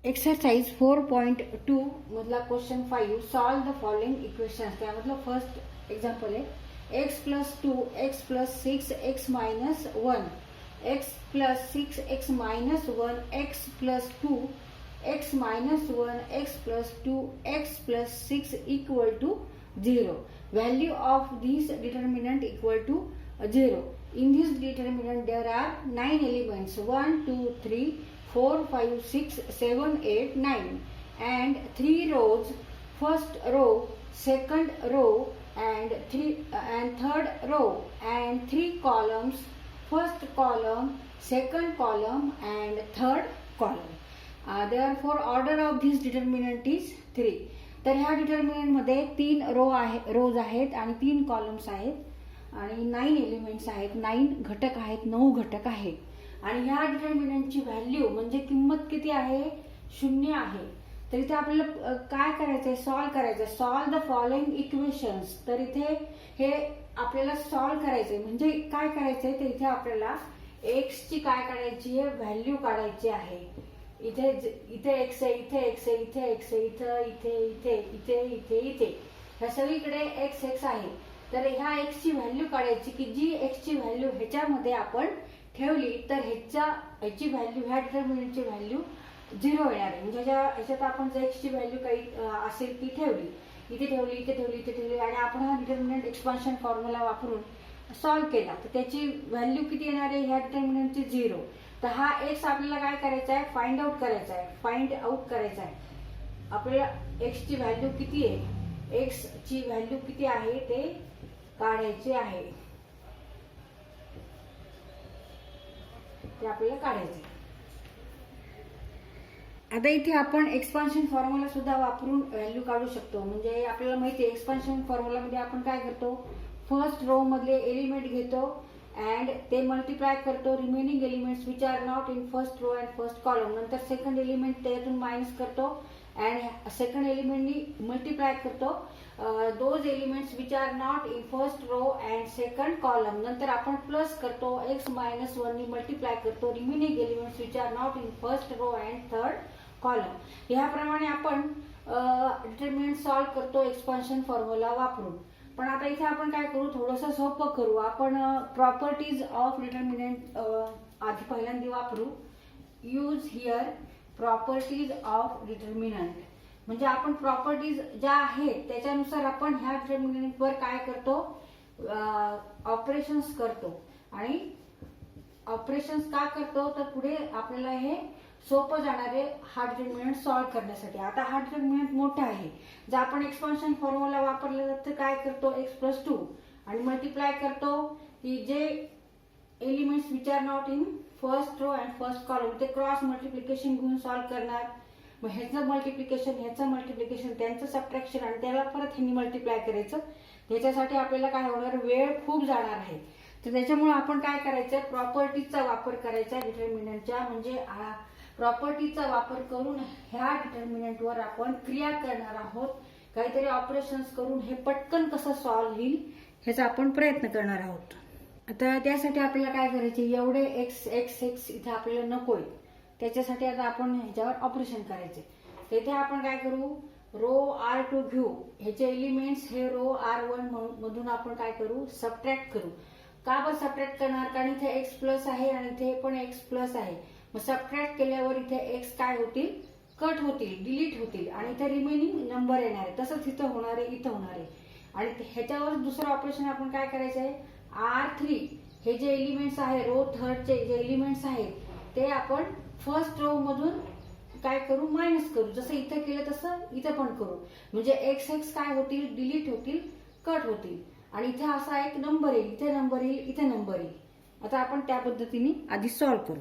Exercise 4.2 मधला question 5 solve the following equations. त्यामधलं first example आहे x plus 2 x plus 6 x minus 1 x plus 6 x minus 1 x plus 2 x minus 1 x plus 2 x plus 6 equal to 0. Value of this determinant equal to 0. In this determinant there are 9 elements 1 2 3 4 5 6 7 8 9 and 3 rows, first row, second row and third row, and 3 columns, first column, second column and third column. Therefore order of this determinant is 3. तर ह्या determinant मध्ये 3 रोज आहेत आणि 3 columns आहेत आणि 9 elements आहेत, 9 घटक आहेत, 9 घटक आहेत आणि ह्या डिटर्मिनंटची व्हॅल्यू म्हणजे किंमत किती आहे? 0 आहे. तर इथे आपल्याला काय करायचंय? सॉल्व करायचंय. Solve the following equations. तर इथे हे आपल्याला सॉल्व करायचंय म्हणजे काय करायचंय? तर इथे आपल्याला एक्स ची काय काढायची आहे? व्हॅल्यू काढायची आहे. इथे एक्स आहे, इथे एक्स आहे, इथे एक्स आहे, इथे ह्या सगळीकडे एक्स एक्स आहे. तर ह्या एक्स ची व्हॅल्यू काढायची की जी एक्स ची व्हॅल्यू ह्याच्यामध्ये आपण ठेवली तर ह्याची व्हॅल्यू, ह्या डिटर्मिनंटची व्हॅल्यू 0 येणार आहे. म्हणजे ह्याच्यात आपण जर एक्स ची व्हॅल्यू काही असेल ती ठेवली, इथे ठेवली, इथे ठेवली, इथे ठेवली आणि आपण हा डिटर्मिनंट एक्सपान्शन फॉर्म्युला वापरून सॉल्व केला तर त्याची व्हॅल्यू किती येणार आहे? ह्या डिटर्मिनंटची 0. तर हा एक्स आपल्याला काय करायचा आहे? फाइंड आउट करायचा आहे. फाइंड आउट करायचा आहे आपल्याला एक्स ची व्हॅल्यू किती आहे, एक्स ची व्हॅल्यू किती आहे ते काढायचे आहे. ते आपल्याला काढायचे. आता इथे आपण एक्सपान्शन फॉर्म्युला सुद्धा वापरून व्हॅल्यू काढू शकतो. म्हणजे आपल्याला माहिती आहे एक्सपान्शन फॉर्म्युला मध्ये आपण काय करतो? फर्स्ट रो मधले एलिमेंट घेतो अँड ते मल्टिप्लाय करतो remaining elements which are not in first row and first column. नंतर सेकंड एलिमेंट त्यातून मायनस करतो अँड सेकंड एलिमेंटनी मल्टिप्लाय करतो those elements which are not in first row and second column. नंतर आपण प्लस करतो एक्स मायनस 1 नी multiply करतो remaining elements which are not in first row and third column. ह्याप्रमाणे आपण डिटर्मिनंट सॉल्व करतो एक्सपान्शन फॉर्म्युला वापरून. पण आता इथे आपण काय करू? थोडंसं सोपं करू. आपण प्रॉपर्टीज ऑफ डिटर्मिनंट आधी पहिल्यांदा वापरू. Use here properties of determinant. म्हणजे आपण प्रॉपर्टीज ज्या आहेत त्याच्यानुसार आपण ह्या डिटर्मिनंट वर काय करतो? ऑपरेशन्स करतो. आणि ऑपरेशन्स का करतो? तर पुढे आपल्याला हे सोपं जाणारे हा डिटर्मिनंट सॉल्व करण्यासाठी. आता हा डिटर्मिनंट मोठा आहे. जर आपण एक्सपान्शन फॉर्म्युला वापरला तर काय करतो? एक्स प्लस 2 आणि मल्टिप्लाय करतो की जे elements which are not in first row and first column ते क्रॉस मल्टिप्लिकेशन घेऊन सॉल्व करणार. मग ह्याचं मल्टिप्लिकेशन, त्यांचं सबट्रॅक्शन आणि त्याला परत ह्यांनी मल्टिप्लाय करायचं. त्याच्यासाठी आपल्याला काय होणार? वेळ खूप जाणार आहे. तर त्याच्यामुळे आपण काय करायचं? प्रॉपर्टीजचा वापर करायचा डिटर्मिनंटच्या. म्हणजे प्रॉपर्टीचा वापर करून ह्या डिटर्मिनंटवर आपण क्रिया करणार आहोत. काहीतरी ऑपरेशन्स करून हे पटकन कसं सॉल्व्ह होईल ह्याचा आपण प्रयत्न करणार आहोत. आता त्यासाठी आपल्याला काय करायचे? एवढे एक्स एक्स एक्स इथे आपल्याला नकोय. त्याच्यासाठी आता आपण ह्याच्यावर ऑपरेशन करायचे. तेथे आपण काय करू? रो R2 घेऊ. ह्याचे एलिमेंट्स हे रो R1 मधून आपण काय करू? सबट्रॅक्ट करू. का बरं सबट्रॅक्ट करणार? कारण इथे एक्स प्लस आहे आणि इथे पण एक्स प्लस आहे. मग सबट्रॅक्ट केल्यावर इथे एक्स काय होतील? कट होतील, डिलीट होतील आणि इथे रिमेनिंग नंबर येणार आहे. तसंच इथं होणार आहे, इथं होणार आहे. आणि ह्याच्यावर दुसरं ऑपरेशन आपण काय करायचं आहे? R3 हे जे एलिमेंट्स आहे रो थर्डचे जे एलिमेंट्स आहेत ते आपण फर्स्ट रो मधून काय करू? मायनस करू. जसं इथं केलं तसं इथं पण करू. म्हणजे एक्स एक्स काय होतील? डिलीट होतील, कट होतील आणि इथे असा एक नंबर येईल, इथे नंबर येईल, इथे नंबर येईल. आता आपण त्या पद्धतीने आधी सॉल्व करू.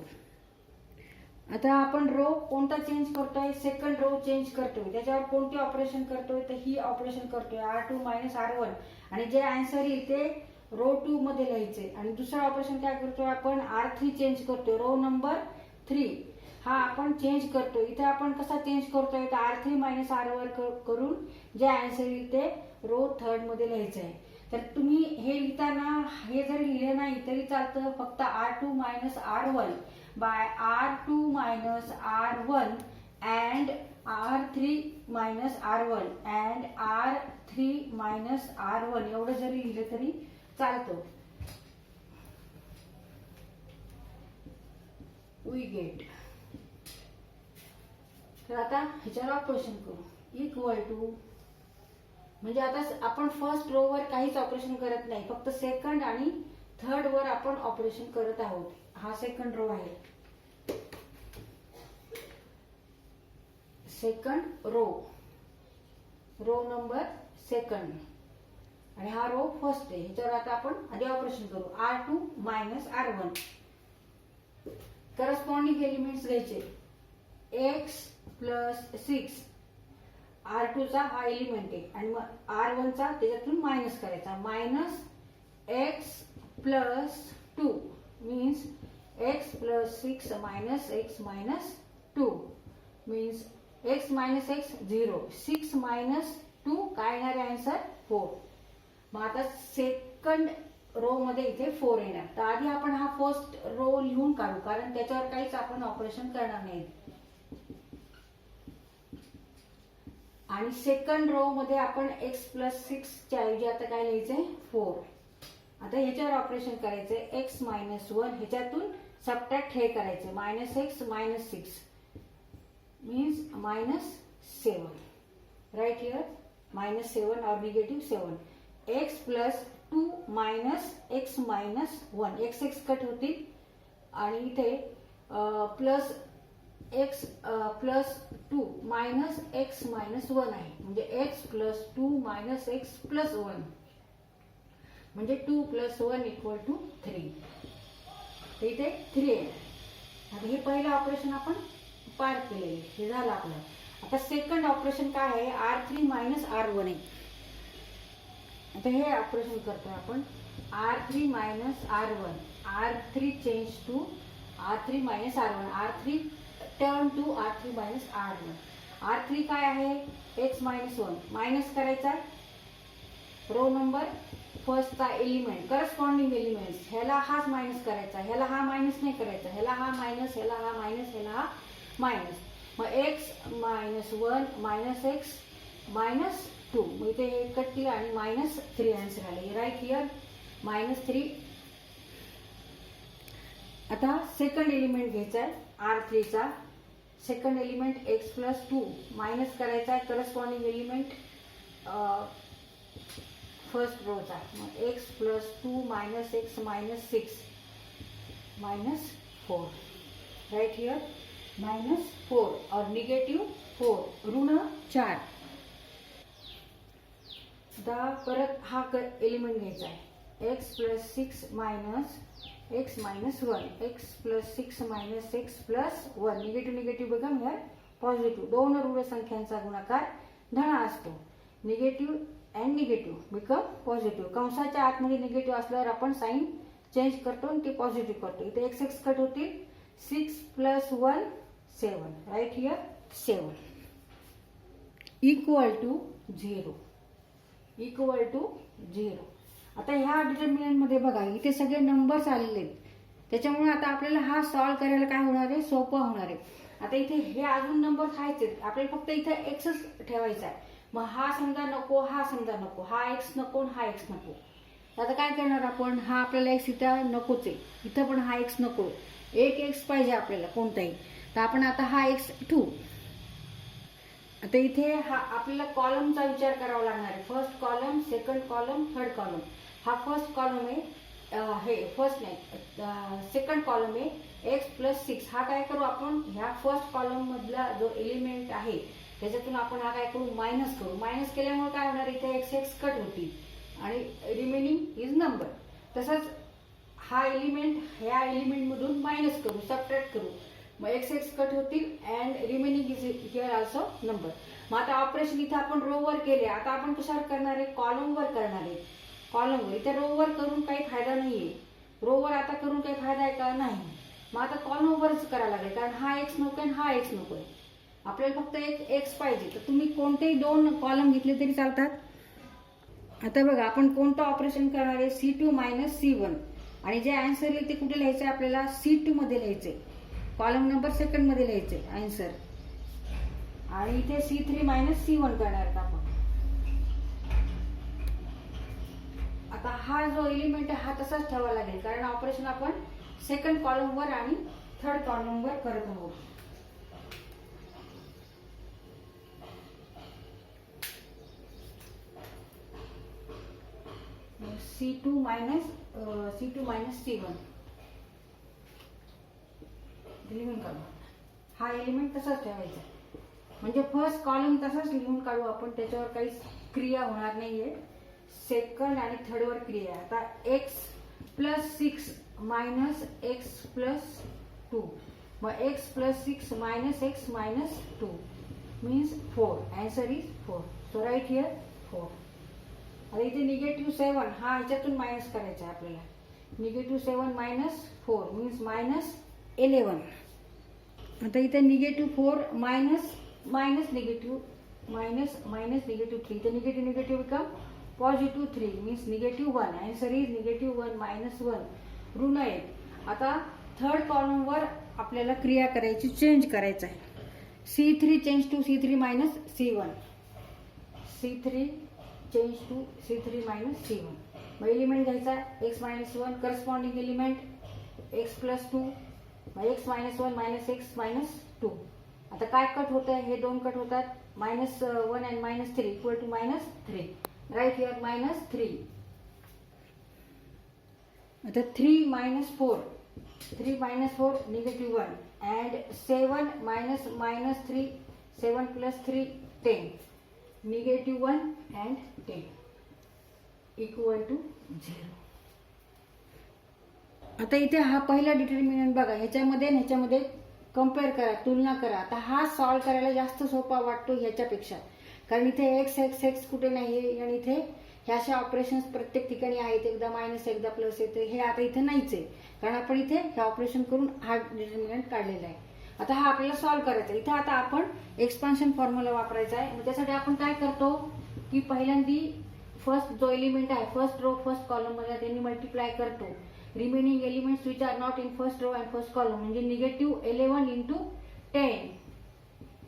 आता आपण रो कोणता चेंज करतोय? सेकंड रो चेंज करतोय. त्याच्यावर कोणती ऑपरेशन करतोय? तर ही ऑपरेशन करतोय R2 मायनस R1 आणि जे आन्सर येईल ते रो 2 मध्ये लिहायचे. आणि दुसरं ऑपरेशन काय करतोय? आपण R3 चेंज करतोय. रो नंबर 3 हा आपण चेंज करतोय. इथे आपण कसा चेंज करतोय? तर R3 मायनस R1 करून जे आन्सर येईल ते रो थर्ड मध्ये लिहायचं आहे. तर तुम्ही हे लिहिताना हे जरी लिहिलं नाही तरी चालतं. फक्त R2 minus R1 by R2 minus R1 and R3 minus R1 and R3 minus R1 एवढं जरी लिहिलं तरी चालतं. We get. तर आता ह्याच्यावर ऑपरेशन करू. इक्वल टू म्हणजे आता आपण फर्स्ट रो वर काहीच ऑपरेशन करत नाही, फक्त सेकंड आणि थर्ड वर आपण ऑपरेशन करत आहोत. हा सेकंड रो आहे. सेकंड रो नंबर सेकंड आणि हा रो फर्स्ट आहे. ह्याच्यावर आता आपण आधी ऑपरेशन करू. R2 minus R1 corresponding elements घ्यायचे. x प्लस 6 R2 चा हा एलिमेंट आहे आणि मग R1 चा त्याच्यातून मायनस करायचा. Minus x plus 2 means x plus 6 minus x minus 2 means x minus x 0. 6 minus 2 काय येणार आहे आन्सर 4. मग आता सेकंड रो मध्ये इथे 4 येणार. तर आधी आपण हा फर्स्ट रो लिहून काढू कारण त्याच्यावर काहीच आपण ऑपरेशन करणार नाही. आणि सेकंड रो मध्ये आपण x प्लस 6 च्या ऐवजी आता काय लिहायचंय 4. आता ह्याच्यावर ऑपरेशन करायचंय. x मायनस 1 ह्याच्यातून सबट्रॅक्ट हे करायचं. Minus x minus 6 means minus 7. Right here minus 7 और negative 7. x plus 2 minus x minus 1 x cut होतील आणि इथे plus x plus 2 minus x minus 1 आहे म्हणजे x plus 2 minus x plus 1 म्हणजे 2 प्लस 1 इक्वल टू 3. तर इथे 3 आहे. आता हे पहिलं ऑपरेशन आपण पार केले, हे झालं आपलं. आता सेकंड ऑपरेशन काय आहे R3 मायनस R1 आहे. आता हे ऑपरेशन करतो आपण. R3 minus R1 R3 change to R3 minus R1 R3 turn to R3 minus R1. R3 काय आहे x मायनस 1 मायनस करायचा रो नंबर फर्स्टचा एलिमेंट करस्पॉन्डिंग एलिमेंट्स. ह्याला हाच मायनस करायचा, ह्याला हा मायनस नाही करायचा, ह्याला हा मायनस, ह्याला हा मायनस, ह्याला हा मायनस. मग x minus 1 minus x minus 2 मग इथे हे कट केलं आणि मायनस 3 आन्सर आले. Right here minus 3. आता सेकंड एलिमेंट घ्यायचा आहे R3 चा. Second element x plus 2 minus करायचा आहे करस्पॉन्डिंग एलिमेंट फर्स्ट रो चा. मग x plus 2 minus x minus 6 minus 4. Right here minus 4 और निगेटिव्ह 4 ऋण 4. आता परत हा एलिमेंट घ्यायचा आहे. x plus 6 minus x minus 1 x plus 6 minus x plus 1 negative negative बघा मिळाल पॉझिटिव्ह. दोन ऋण संख्यांचा गुणाकार धन असतो. Negative and negative become positive. कंसाच्या आतमध्ये निगेटिव्ह असल्यावर आपण साइन चेंज करतो आणि ते पॉझिटिव्ह करतो. इथे x कट होतील. 6 plus 1 7. Right here 7 equal to 0 equal to 0. आता ह्या डिटर्मिनंट मध्ये बघा इथे सगळे नंबर्स आलेले आहेत. त्याच्यामुळे आता आपल्याला हा सॉल्व्ह करायला काय होणार आहे सोपं होणार आहे. आता इथे हे अजून नंबर खायचे आपल्याला फक्त इथे एक्सच ठेवायचा आहे. मग हा समजा नको, हा समजा नको, हा एक्स नको, हा एक्स नको. आता काय करणार आपण. हा आपल्याला एक्स इथं नकोच आहे, इथं पण हा एक्स नको. एक एक्स पाहिजे आपल्याला कोणताही. तर आपण आता हा एक्स ठेवू. आता इथे हा आपल्याला कॉलमचा विचार करावा लागणार आहे. First column, second column, third column. हा फर्स्ट कॉलम आहे, हे फर्स्ट नाही सेकंड कॉलम आहे. x प्लस 6 हा काय करू आपण ह्या फर्स्ट कॉलम मधला जो एलिमेंट आहे त्याच्यातून आपण हा काय करू मायनस करू. मायनस केल्यामुळे काय होणार इथे x कट होतील आणि रिमेनिंग इज नंबर. तसंच हा एलिमेंट ह्या एलिमेंट मधून मायनस करू, सबट्रॅक्ट करू. मग x कट होतील and remaining is here also number. मग आता ऑपरेशन इथे आपण रो वर केले. आता आपण कशावर करणार आहे कॉलम वर करणार आहे. कॉलमवर इथे रो वर करून काही फायदा नाहीये. रो वर आता करून काही फायदा आहे का नाही. मग आता कॉलम वरच करायला लागेल कारण हा एक्स नको आणि हा एक्स नको आहे. आपल्याला फक्त एक एक्स पाहिजे. तर तुम्ही कोणतेही दोन कॉलम घेतले तरी चालतात. आता बघा आपण कोणतं ऑपरेशन करणार आहे C2 मायनस C1 आणि जे आन्सर येईल ते कुठे लिहायचं आपल्याला C2 मध्ये लिहायचंय. कॉलम नंबर सेकंड मध्ये लिहायचंय आन्सर. आणि इथे C3 मायनस C1 करणार आहेत आपण. आता हा जो एलिमेंट आहे हा तसाच ठेवावा लागेल, कारण ऑपरेशन आपण सेकंड कॉलमवर आणि थर्ड कॉलमवर करत आहोत. C2 मायनस C1 लिहून काढू. हा एलिमेंट तसाच ठेवायचा, म्हणजे फर्स्ट कॉलम तसाच लिहून काढू आपण, त्याच्यावर काही क्रिया होणार नाहीये. सेकंड आणि थर्ड वर क्रिया. आता x plus 6 minus x plus 2, मग x plus 6 minus x minus 2 means 4. Answer is 4. So right here 4. आता इथे -7 हा ह्याच्यातून मायनस करायचा आहे आपल्याला. -7 मायनस 4 मीन्स मायनस 11. आता इथे -4 मायनस निगेटिव्ह मायनस -3. इथे negative become positive 3 means -1. Answer is -1 minus 1 ऋण 1. आता थर्ड कॉलमवर आपल्याला क्रिया करायची, चेंज करायचं आहे. C3 change to C3 minus C1. C3 change to C3 minus C1. मग एलिमेंट घ्यायचा x minus 1, corresponding element x plus 2, मग x minus 1 minus x minus 2. आता काय कट होत आहे, हे दोन कट होतात. -1 and -3 equal to -3. Right here -3. आता 3 minus 4 -1 and 7 minus -3 7 plus 3 10 -1 and 10 equal to 0. आता इथे हा पहिला डिटर्मिनंट बघा, ह्याच्यामध्ये आणि ह्याच्यामध्ये कम्पेअर करा, तुलना करा. आता हा सॉल्व्ह करायला जास्त सोपा वाटतो ह्याच्यापेक्षा, कारण इथे x कुठे नाही आणि इथे ह्या अशा ऑपरेशन्स प्रत्येक ठिकाणी आहेत. एकदा मायनस एकदा प्लस येते, हे आता इथे नाहीच आहे, कारण आपण इथे हे ऑपरेशन करून हा डिटर्मिनंट काढलेला आहे. आता हा आपल्याला सॉल्व्ह करायचा. इथे आता आपण एक्सपान्शन फॉर्म्युला वापरायचा आहे. मग त्यासाठी आपण काय करतो की पहिल्यांदी फर्स्ट जो एलिमेंट आहे, फर्स्ट रो फर्स्ट कॉलम मध्ये त्यांनी मल्टिप्लाय करतो. Remaining elements which are not in first row and first column, म्हणजे -11 इंटू 10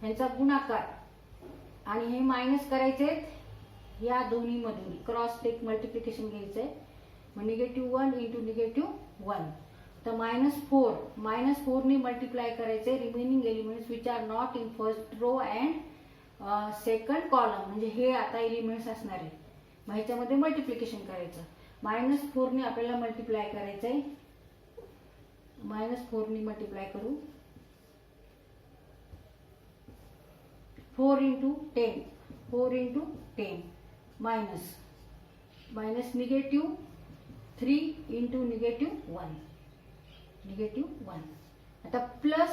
यांचा गुणाकार, आणि हे मायनस करायचे या दोन्ही मधून क्रॉस टेक मल्टिप्लिकेशन घ्यायचंय. मग -1 इंटू -1 तर -4 ने मल्टिप्लाय करायचे remaining elements which are not in first row and second column, म्हणजे हे आता एलिमेंट्स असणार आहे. मग ह्याच्यामध्ये मल्टिप्लिकेशन करायचं. -4 ने आपल्याला मल्टिप्लाय करायचंय. -4 ने मल्टिप्लाय करू. 4 इंटू 10 मायनस -3 इंटू -1. आता प्लस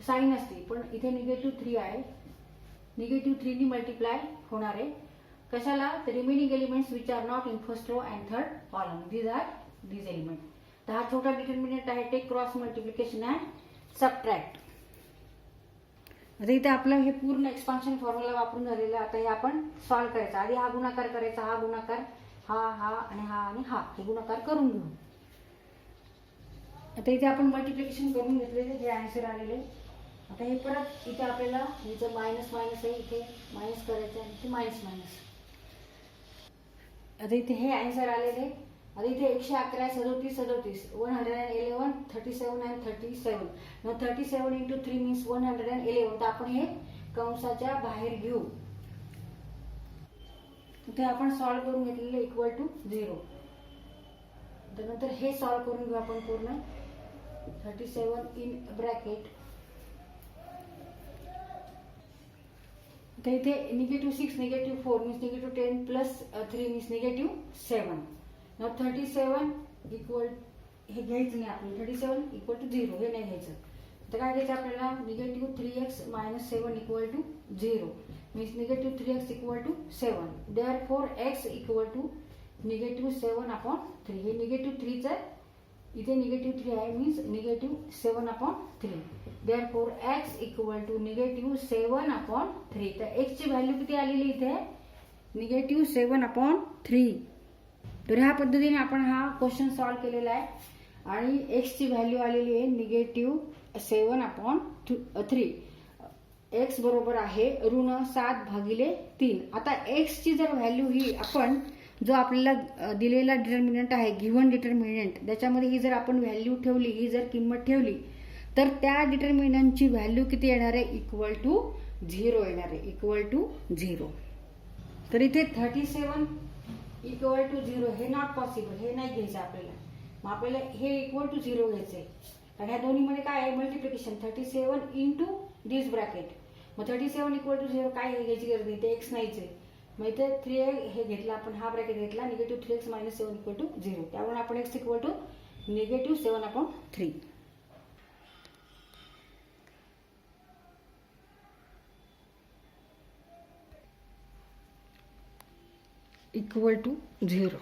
साइन असते, पण इथे -3 आहे. -3 ने मल्टिप्लाय होणार आहे. कशाला? तर remaining elements which are not in first row and third column, these element. तर हा छोटा डिटर्मिनंट आहे. Take cross multiplication and subtract. आता इथे आपलं हे पूर्ण एक्सपान्शन फॉर्म्युला वापरून झालेलं. आता हे आपण सॉल्व्ह करायचं. आधी हा गुणाकार करायचा, हा गुणाकार, हा आणि हा हे गुणाकार करून घेऊ. आता इथे आपण मल्टिप्लिकेशन करून घेतलेले, हे आन्सर आलेले. आता हे परत इथे आपल्याला इथं मायनस आहे, इथे मायनस करायचं आहे, इथे मायनस. आता इथे हे आन्सर आलेले. आता इथे 111 37 111 37 and 37. now 37 into 3 means 111. तर आपण हे कंसाच्या बाहेर घेऊ. इथे आपण सॉल्व्ह करून घेतलेले इक्वल टू 0. त्यानंतर हे सॉल्व्ह करून घेऊ आपण पूर्ण. 37 इन ब्रॅकेट. तर इथे -6 -4 means -10 plus 3 means -7. now 37 equal, हे घ्यायचं नाही आपण. 37 इक्वल टू 0 हे नाही घ्यायचं. तर काय घ्यायचं आपल्याला? -3x - 7 equal to 0 means -3x equal to 7. Therefore x equal to -7/3. हे -3 च इथे -3 आहे means -7/3. Therefore x equal to -7/3. तर x ची व्हॅल्यू किती आलेली इथे? -7/3. तर ह्या पद्धतीने आपण हा क्वेश्चन सॉल्व्ह केलेला आहे. आणि x ची व्हॅल्यू आलेली आहे -7/3. एक्स बरोबर आहे ऋण 7/3. आता एक्स ची जर व्हॅल्यू ही आपण जो आपल्याला दिलेला डिटर्मिनंट आहे, गिव्हन डिटर्मिनंट, त्याच्यामध्ये ही जर आपण व्हॅल्यू ठेवली, ही जर किंमत ठेवली, तर त्या डिटर्मिनंटची व्हॅल्यू किती येणार आहे? इक्वल टू 0 येणार आहे, इक्वल टू 0. तर इथे 37 इक्वल टू 0 हे नॉट पॉसिबल, हे नाही घ्यायचं आपल्याला. मग आपल्याला हे इक्वल टू 0 घ्यायचं आहे. आणि ह्या दोन्हीमध्ये काय आहे? मल्टिप्लिकेशन. 37 इंटू दिस ब्रॅकेट. मग 37 इक्वल टू 0 काय घ्यायची गरज नाही, ते एक्स नाहीच आहे. मग इथे 3 हे घेतला आपण, हा ब्रॅकेट घेतला, negative 3x minus 7 equal to 0. त्यावरून आपण x equal to negative 7/3 equal to 0.